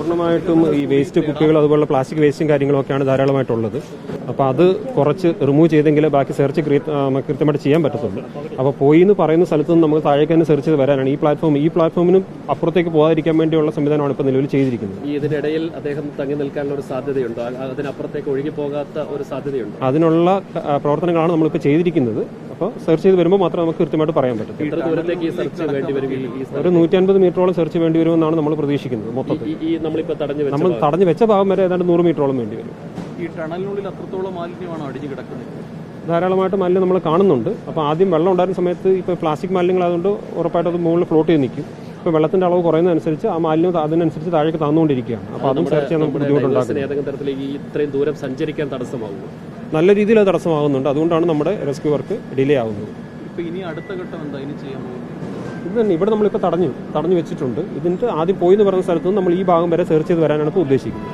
പൂർണ്ണമായിട്ടും ഈ വേസ്റ്റ് കുപ്പികൾ അതുപോലുള്ള പ്ലാസ്റ്റിക് വേസ്റ്റും കാര്യങ്ങളൊക്കെയാണ് ധാരാളമായിട്ടുള്ളത്. അപ്പോൾ അത് കുറച്ച് റിമൂവ് ചെയ്തെങ്കിലേ ബാക്കി സെർച്ച് കൃത്യമായിട്ട് ചെയ്യാൻ പറ്റത്തുള്ളൂ. അപ്പോൾ പോയി എന്ന് പറയുന്ന സ്ഥലത്ത് നിന്ന് നമുക്ക് താഴേക്ക് തന്നെ സെർച്ച് ചെയ്ത് വരാനാണ് ഈ പ്ലാറ്റ്ഫോമിനും അപ്പുറത്തേക്ക് പോകാതിരിക്കാൻ വേണ്ടിയുള്ള സംവിധാനമാണ് ഇപ്പോൾ നിലവിൽ ചെയ്തിരിക്കുന്നത്. ഇതിനിടയിൽ അദ്ദേഹം തങ്ങി നിൽക്കാനുള്ള ഒരു സാധ്യതയുണ്ടോ? അതിനപ്പുറത്തേക്ക് ഒഴുകി പോകാത്ത ഒരു സാധ്യതയുണ്ടോ? അതിനുള്ള പ്രവർത്തനങ്ങളാണ് നമ്മളിപ്പോൾ ചെയ്തിരിക്കുന്നത്. അപ്പോൾ സെർച്ച് ചെയ്ത് വരുമ്പോൾ മാത്രമേ നമുക്ക് കൃത്യമായിട്ട് പറയാൻ പറ്റും. എത്ര ദൂരത്തേക്ക് ഈ സെർച്ച് വേണ്ടി വരും? ഒരു 150 മീറ്ററോളം സെർച്ച് വേണ്ടി വരുമെന്നാണ് നമ്മൾ പ്രതീക്ഷിക്കുന്നത്. മൊത്തത്തിൽ നമ്മൾ തടഞ്ഞു വെച്ച ഭാഗം വരെ ഏതാണ്ട് 100 മീറ്ററോളം വേണ്ടി വരും. ഈ ടണലിനുള്ളിൽ അത്രത്തോളം മാലിന്യമാണ് അടിഞ്ഞു കിടക്കുന്നത്. ധാരാളമായിട്ട് മാലിന്യം നമ്മൾ കാണുന്നുണ്ട്. അപ്പോൾ ആദ്യം വെള്ളം ഉണ്ടായിരുന്ന സമയത്ത് ഇപ്പോൾ പ്ലാസ്റ്റിക് മാലിന്യങ്ങളായതുകൊണ്ട് ഉറപ്പായിട്ട് അത് മുകളിൽ ഫ്ലോട്ട് ചെയ്ത് നിൽക്കും. ഇപ്പോൾ വെള്ളത്തിന്റെ അളവ് കുറയുന്നതനുസരിച്ച് ആ മാലിന്യം അതിനനുസരിച്ച് താഴേക്ക് താന്നുകൊണ്ടിരിക്കുകയാണ്. അപ്പോൾ അതും സെർച്ച് ചെയ്യാൻ നമുക്ക് ബുദ്ധിമുട്ടുണ്ടാകും. ഏതെങ്കിലും തരത്തിലേക്ക് ഇത്രയും ദൂരം സഞ്ചരിക്കാൻ തടസ്സമാകുന്നു? നല്ല രീതിയിൽ അത് തടസ്സമാകുന്നുണ്ട്. അതുകൊണ്ടാണ് നമ്മുടെ റെസ്ക്യൂ വർക്ക് ഡിലേ ആകുന്നത്. ഇപ്പോൾ ഇനി അടുത്ത ഘട്ടം എന്താ ഇനി ചെയ്യാൻ പോകുന്നത്? ഇത് തന്നെ ഇവിടെ നമ്മളിപ്പോൾ തടഞ്ഞു വെച്ചിട്ടുണ്ട്. ഇതിൻ്റെ ആദ്യം പോയി എന്ന് പറയുന്ന സ്ഥലത്ത് നിന്ന് നമ്മൾ ഈ ഭാഗം വരെ സെർച്ച് ചെയ്ത് വരാനാണ് ഇപ്പോൾ ഉദ്ദേശിക്കുന്നത്.